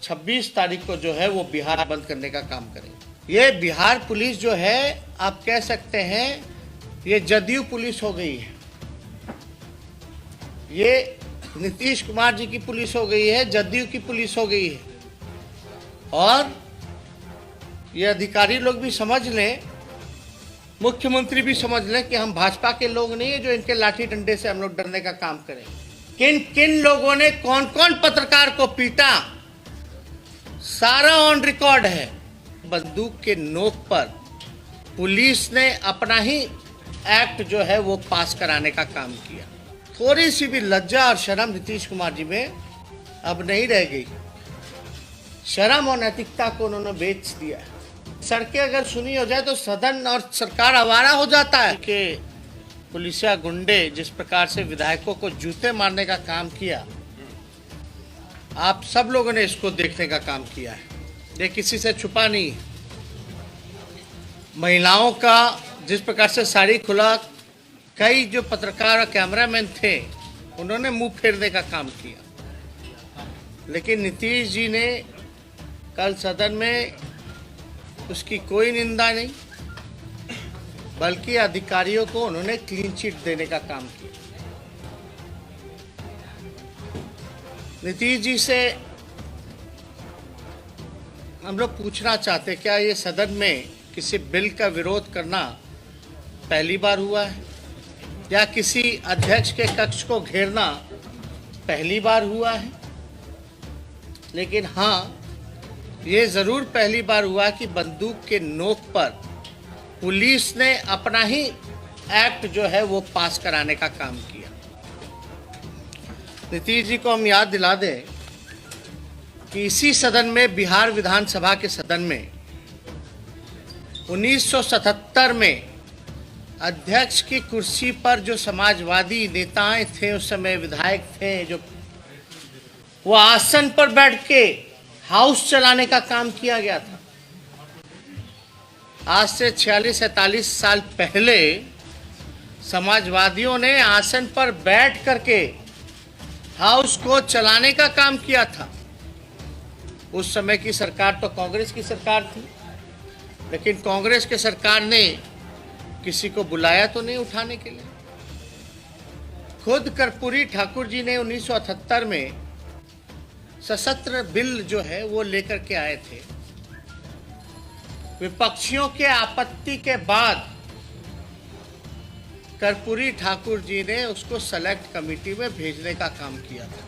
26 तारीख को जो है वो बिहार बंद करने का काम करेंगे। ये बिहार पुलिस जो है आप कह सकते हैं ये जदयू पुलिस हो गई है, ये नीतीश कुमार जी की पुलिस हो गई है, जदयू की पुलिस हो गई है। और ये अधिकारी लोग भी समझ लें, मुख्यमंत्री भी समझ लें कि हम भाजपा के लोग नहीं है जो इनके लाठी डंडे से हम लोग डरने का काम करें। किन किन लोगों ने कौन कौन पत्रकार को पीटा सारा ऑन रिकॉर्ड है। बंदूक के नोक पर पुलिस ने अपना ही एक्ट जो है वो पास कराने का काम किया। थोड़ी सी भी लज्जा और शर्म नीतीश कुमार जी में अब नहीं रह गई। शर्म और नैतिकता को उन्होंने बेच दिया। सड़कें अगर सुनी हो जाए तो सदन और सरकार आवारा हो जाता है कि पुलिसिया गुंडे जिस प्रकार से विधायकों को जूते मारने का काम किया, आप सब लोगों ने इसको देखने का काम किया है। ये किसी से छुपा नहीं। महिलाओं का जिस प्रकार से साड़ी खुला, कई जो पत्रकार और कैमरामैन थे उन्होंने मुंह फेरने का काम किया, लेकिन नीतीश जी ने कल सदन में उसकी कोई निंदा नहीं, बल्कि अधिकारियों को उन्होंने क्लीन चिट देने का काम किया। नीतीश जी से हम लोग पूछना चाहते, क्या ये सदन में किसी बिल का विरोध करना पहली बार हुआ है, या किसी अध्यक्ष के कक्ष को घेरना पहली बार हुआ है? लेकिन हाँ, ये ज़रूर पहली बार हुआ कि बंदूक के नोक पर पुलिस ने अपना ही एक्ट जो है वो पास कराने का काम किया। नीतीश जी को हम याद दिला दें कि इसी सदन में, बिहार विधानसभा के सदन में 1977 में अध्यक्ष की कुर्सी पर जो समाजवादी नेताएं थे, उस समय विधायक थे, जो वो आसन पर बैठ के हाउस चलाने का काम किया गया था। आज से 46-47 साल पहले समाजवादियों ने आसन पर बैठ करके हाउस को चलाने का काम किया था। उस समय की सरकार तो कांग्रेस की सरकार थी, लेकिन कांग्रेस के सरकार ने किसी को बुलाया तो नहीं उठाने के लिए। खुद कर्पूरी ठाकुर जी ने 1978 में सशस्त्र बिल जो है वो लेकर के आए थे। विपक्षियों के आपत्ति के बाद कर्पूरी ठाकुर जी ने उसको सेलेक्ट कमेटी में भेजने का काम किया था।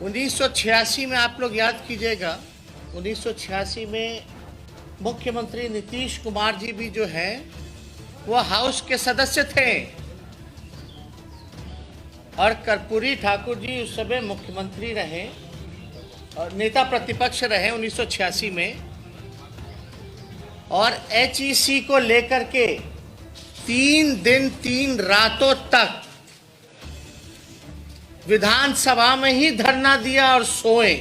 1986 में आप लोग याद कीजिएगा, 1986 में मुख्यमंत्री नीतीश कुमार जी भी जो है वो हाउस के सदस्य थे, और कर्पूरी ठाकुर जी उस समय मुख्यमंत्री रहे और नेता प्रतिपक्ष रहे 1986 में। और HEC को लेकर के 3 दिन 3 रातों तक विधानसभा में ही धरना दिया और सोए।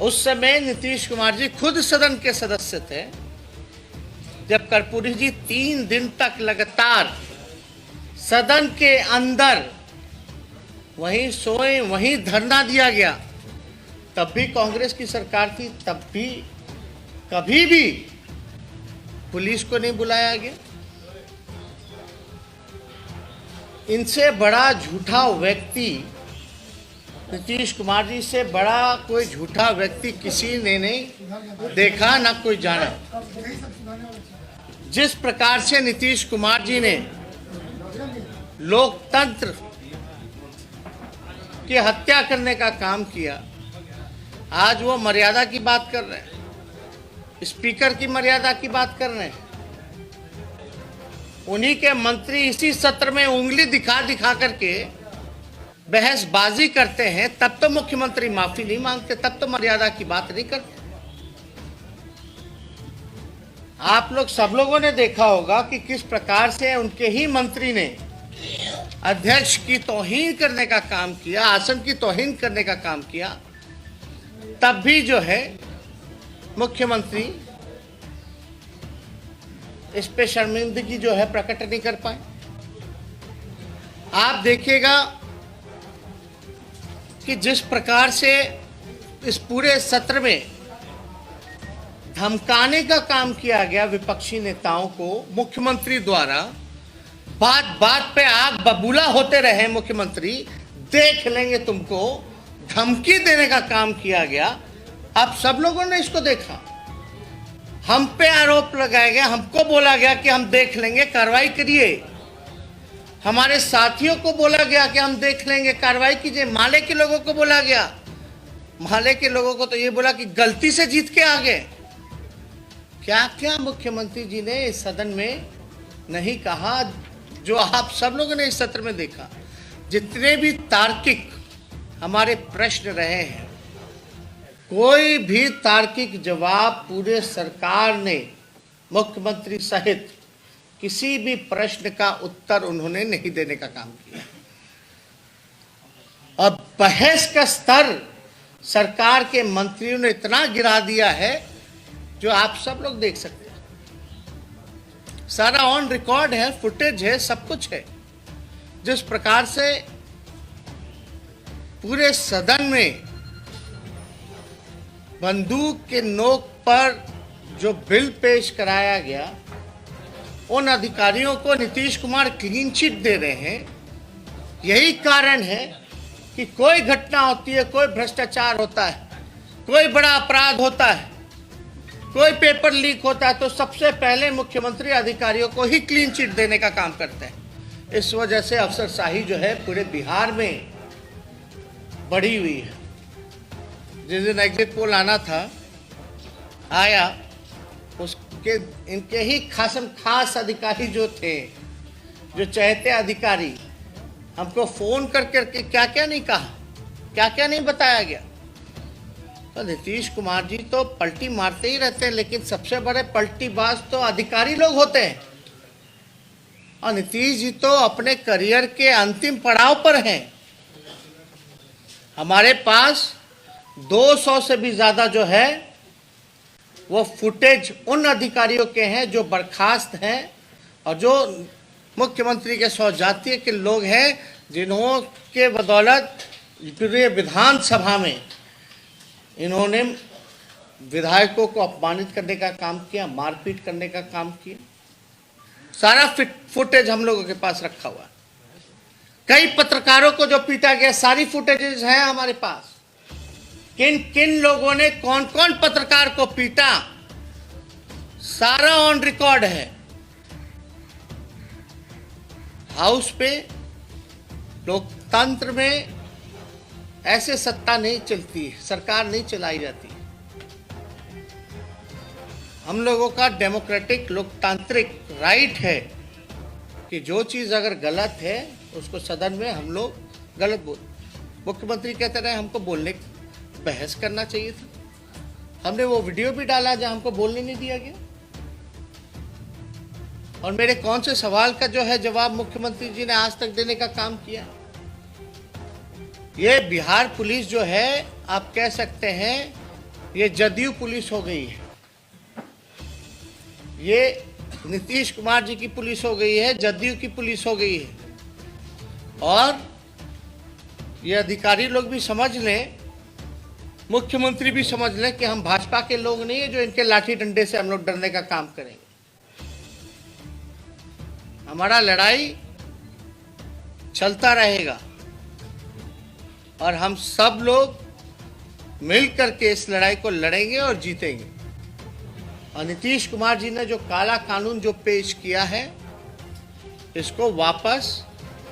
उस समय नीतीश कुमार जी खुद सदन के सदस्य थे, जब कर्पूरी जी 3 दिन तक लगातार सदन के अंदर वहीं सोए, वहीं धरना दिया गया। तब भी कांग्रेस की सरकार थी, तब भी कभी भी पुलिस को नहीं बुलाया गया। इनसे बड़ा झूठा व्यक्ति, नीतीश कुमार जी से बड़ा कोई झूठा व्यक्ति किसी ने नहीं देखा, ना कोई जाना। जिस प्रकार से नीतीश कुमार जी ने लोकतंत्र की हत्या करने का काम किया, आज वो मर्यादा की बात कर रहे हैं, स्पीकर की मर्यादा की बात कर रहे हैं। उन्हीं के मंत्री इसी सत्र में उंगली दिखा दिखा करके बहसबाजी करते हैं, तब तो मुख्यमंत्री माफी नहीं मांगते, तब तो मर्यादा की बात नहीं करते। आप लोग सब लोगों ने देखा होगा कि किस प्रकार से उनके ही मंत्री ने अध्यक्ष की तौहीन करने का काम किया, आसन की तौहीन करने का काम किया। तब भी जो है मुख्यमंत्री इस पे शर्मिंदगी जो है प्रकट नहीं कर पाए। आप देखिएगा कि जिस प्रकार से इस पूरे सत्र में धमकाने का काम किया गया विपक्षी नेताओं को मुख्यमंत्री द्वारा, बात बात पे आग बबूला होते रहे मुख्यमंत्री, देख लेंगे तुमको, धमकी देने का काम किया गया। अब सब लोगों ने इसको देखा, हम पे आरोप लगाया गया, हमको बोला गया कि हम देख लेंगे, कार्रवाई करिए। हमारे साथियों को बोला गया कि हम देख लेंगे, कार्रवाई कीजिए। माले के लोगों को बोला गया, माले के लोगों को तो ये बोला कि गलती से जीत के आ गए। क्या क्या मुख्यमंत्री जी ने इस सदन में नहीं कहा, जो आप सब लोगों ने इस सत्र में देखा। जितने भी तार्किक हमारे प्रश्न रहे हैं, कोई भी तार्किक जवाब पूरे सरकार ने, मुख्यमंत्री सहित किसी भी प्रश्न का उत्तर उन्होंने नहीं देने का काम किया। और बहस का स्तर सरकार के मंत्रियों ने इतना गिरा दिया है जो आप सब लोग देख सकते हैं। सारा ऑन रिकॉर्ड है, फुटेज है, सब कुछ है। जिस प्रकार से पूरे सदन में बंदूक के नोक पर जो बिल पेश कराया गया, उन अधिकारियों को नीतीश कुमार क्लीन चिट दे रहे हैं। यही कारण है कि कोई घटना होती है, कोई भ्रष्टाचार होता है, कोई बड़ा अपराध होता है, कोई पेपर लीक होता है, तो सबसे पहले मुख्यमंत्री अधिकारियों को ही क्लीन चिट देने का काम करते हैं। इस वजह से अफसरशाही जो है पूरे बिहार में बढ़ी हुई है। जिस दिन एग्जिट पोल आना था, आया, उसके इनके ही खास अधिकारी जो थे, जो चहेते अधिकारी, हमको फोन करके क्या क्या नहीं कहा, क्या क्या नहीं बताया गया। तो नीतीश कुमार जी तो पलटी मारते ही रहते हैं, लेकिन सबसे बड़े पलटीबाज तो अधिकारी लोग होते हैं। और नीतीश जी तो अपने करियर के अंतिम पड़ाव पर हैं। हमारे पास 200 से भी ज्यादा जो है वो फुटेज उन अधिकारियों के हैं जो बर्खास्त हैं और जो मुख्यमंत्री के सौजातीय के लोग हैं, जिन्हों के बदौलत पूरे विधानसभा में इन्होंने विधायकों को अपमानित करने का काम किया, मारपीट करने का काम किया। सारा फुटेज हम लोगों के पास रखा हुआ है। कई पत्रकारों को जो पीटा गया, सारी फुटेजेस हैं हमारे पास। किन किन लोगों ने कौन कौन पत्रकार को पीटा, सारा ऑन रिकॉर्ड है। हाउस पे लोकतंत्र में ऐसे सत्ता नहीं चलती है, सरकार नहीं चलाई जाती। हम लोगों का डेमोक्रेटिक लोकतांत्रिक राइट है कि जो चीज़ अगर गलत है उसको सदन में हम लोग गलत बोल। मुख्यमंत्री कहते रहे हमको बोलने, बहस करना चाहिए था। हमने वो वीडियो भी डाला जहां हमको बोलने नहीं दिया गया। और मेरे कौन से सवाल का जो है जवाब मुख्यमंत्री जी ने आज तक देने का काम किया। ये बिहार पुलिस जो है, आप कह सकते हैं ये जदयू पुलिस हो गई है, ये नीतीश कुमार जी की पुलिस हो गई है, जदयू की पुलिस हो गई है। और ये अधिकारी लोग भी समझ लें, मुख्यमंत्री भी समझ लें कि हम भाजपा के लोग नहीं है जो इनके लाठी डंडे से हम लोग डरने का काम करेंगे। हमारा लड़ाई चलता रहेगा और हम सब लोग मिल करके इस लड़ाई को लड़ेंगे और जीतेंगे। और नीतीश कुमार जी ने जो काला कानून जो पेश किया है, इसको वापस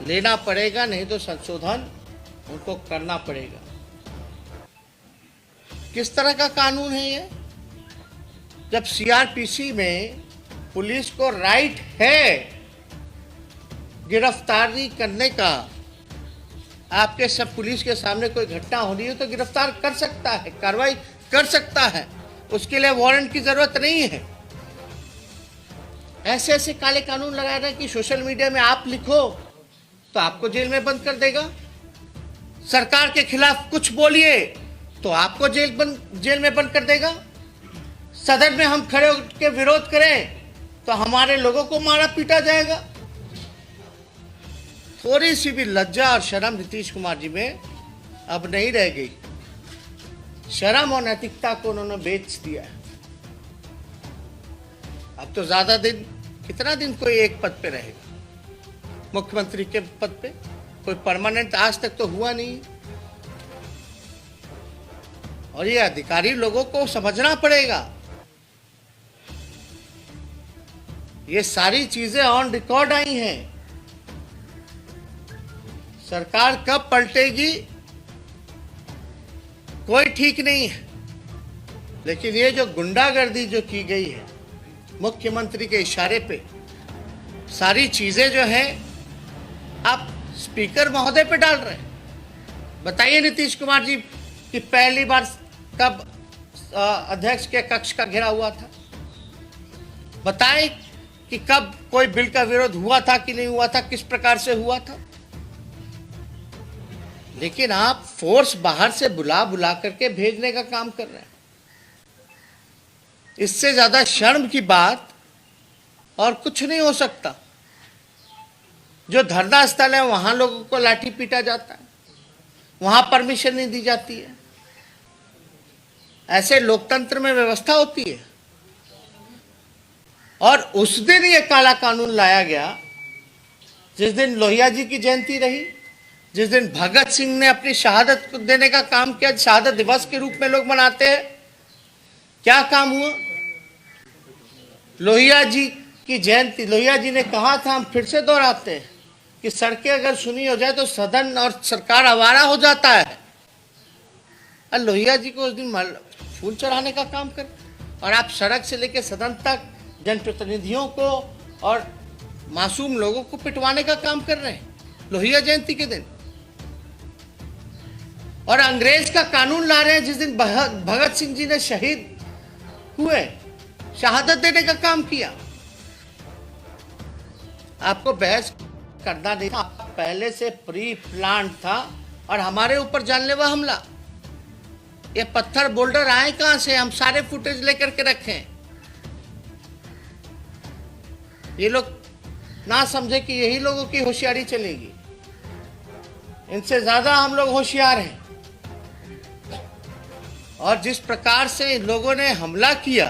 लेना पड़ेगा, नहीं तो संशोधन उनको करना पड़ेगा। किस तरह का कानून है ये? जब सीआरपीसी में पुलिस को राइट है गिरफ्तारी करने का, आपके सब पुलिस के सामने कोई घटना हो रही है तो गिरफ्तार कर सकता है, कार्रवाई कर सकता है, उसके लिए वारंट की जरूरत नहीं है। ऐसे ऐसे काले कानून लगाए रहे कि सोशल मीडिया में आप लिखो तो आपको जेल में बंद कर देगा, सरकार के खिलाफ कुछ बोलिए तो आपको जेल में बंद कर देगा, सदन में हम खड़े होकर विरोध करें तो हमारे लोगों को मारा पीटा जाएगा। थोड़ी सी भी लज्जा और शर्म नीतीश कुमार जी में अब नहीं रह गई। शर्म और नैतिकता को उन्होंने बेच दिया है। अब तो ज्यादा दिन, कितना दिन कोई एक पद पे रहेगा? मुख्यमंत्री के पद पे कोई परमानेंट आज तक तो हुआ नहीं। और ये अधिकारी लोगों को समझना पड़ेगा, ये सारी चीजें ऑन रिकॉर्ड आई हैं। सरकार कब पलटेगी कोई ठीक नहीं है, लेकिन ये जो गुंडागर्दी जो की गई है मुख्यमंत्री के इशारे पे, सारी चीजें जो है आप स्पीकर महोदय पे डाल रहे हैं। बताइए नीतीश कुमार जी कि पहली बार कब अध्यक्ष के कक्ष का घेराव हुआ था? बताएं कि कब कोई बिल का विरोध हुआ था कि नहीं हुआ था, किस प्रकार से हुआ था? लेकिन आप फोर्स बाहर से बुला बुला करके भेजने का काम कर रहे हैं। इससे ज्यादा शर्म की बात और कुछ नहीं हो सकता। जो धरना स्थल है वहां लोगों को लाठी पीटा जाता है, वहां परमिशन नहीं दी जाती है। ऐसे लोकतंत्र में व्यवस्था होती है। और उस दिन ये काला कानून लाया गया जिस दिन लोहिया जी की जयंती रही, जिस दिन भगत सिंह ने अपनी शहादत देने का काम किया, शहादत दिवस के रूप में लोग मनाते हैं। क्या काम हुआ? लोहिया जी की जयंती, लोहिया जी ने कहा था, हम फिर से दोहराते हैं कि सड़कें अगर सुनी हो जाए तो सदन और सरकार आवारा हो जाता है। और लोहिया जी को उस दिन फूल चढ़ाने का काम कर, और आप सड़क से लेकर सदन तक जनप्रतिनिधियों को और मासूम लोगों को पिटवाने का काम कर रहे हैं लोहिया जयंती के दिन। और अंग्रेज का कानून ला रहे हैं जिस दिन भगत सिंह जी ने शहीद हुए, शहादत देने का काम किया। आपको बहस करना नहीं था, पहले से प्री प्लान था। और हमारे ऊपर जानलेवा हमला, ये पत्थर बोल्डर आए कहां से? हम सारे फुटेज लेकर के रखें। ये लोग ना समझे कि यही लोगों की होशियारी चलेगी। इनसे ज्यादा हम लोग होशियार हैं। और जिस प्रकार से इन लोगों ने हमला किया,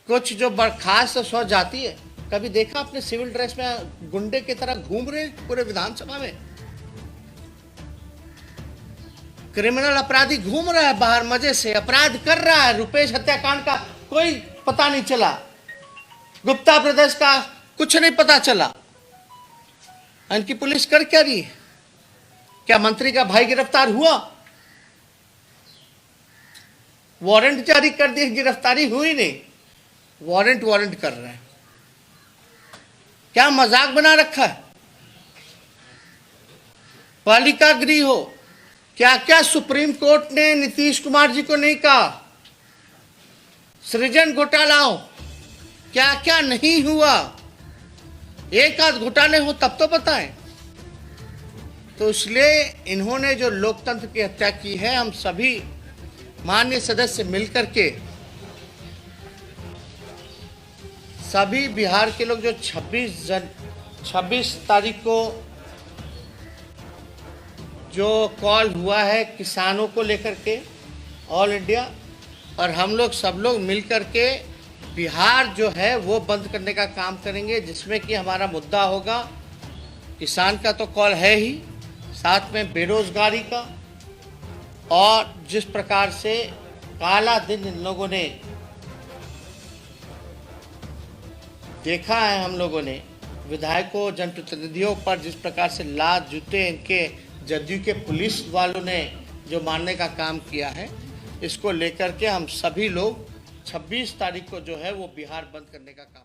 कुछ जो बर्खास्त सौ जाती है, कभी देखा आपने सिविल ड्रेस में गुंडे की तरह घूम रहे पूरे विधानसभा में? क्रिमिनल अपराधी घूम रहा है बाहर, मजे से अपराध कर रहा है। रुपेश हत्याकांड का कोई पता नहीं चला, गुप्ता ब्रदर्स का कुछ नहीं पता चला। इनकी पुलिस कर क्या रही है? क्या मंत्री का भाई गिरफ्तार हुआ? वारंट जारी कर दिए, गिरफ्तारी हुई नहीं, वारंट कर रहे हैं। क्या मजाक बना रखा है? बालिका गृह हो, क्या क्या सुप्रीम कोर्ट ने नीतीश कुमार जी को नहीं कहा? सृजन घोटाला हो, क्या क्या नहीं हुआ? एक आध घोटाले हो तब तो बताएं। तो इसलिए इन्होंने जो लोकतंत्र की हत्या की है, हम सभी माननीय सदस्य मिलकर के, सभी बिहार के लोग, जो 26 तारीख को जो कॉल हुआ है किसानों को लेकर के ऑल इंडिया, और हम लोग सब लोग मिलकर के बिहार जो है वो बंद करने का काम करेंगे, जिसमें कि हमारा मुद्दा होगा किसान का तो कॉल है ही, साथ में बेरोजगारी का। और जिस प्रकार से काला दिन इन लोगों ने देखा है, हम लोगों ने विधायकों, जनप्रतिनिधियों पर जिस प्रकार से लात जूते इनके जदयू के पुलिस वालों ने जो मारने का काम किया है, इसको लेकर के हम सभी लोग 26 तारीख को जो है वो बिहार बंद करने का काम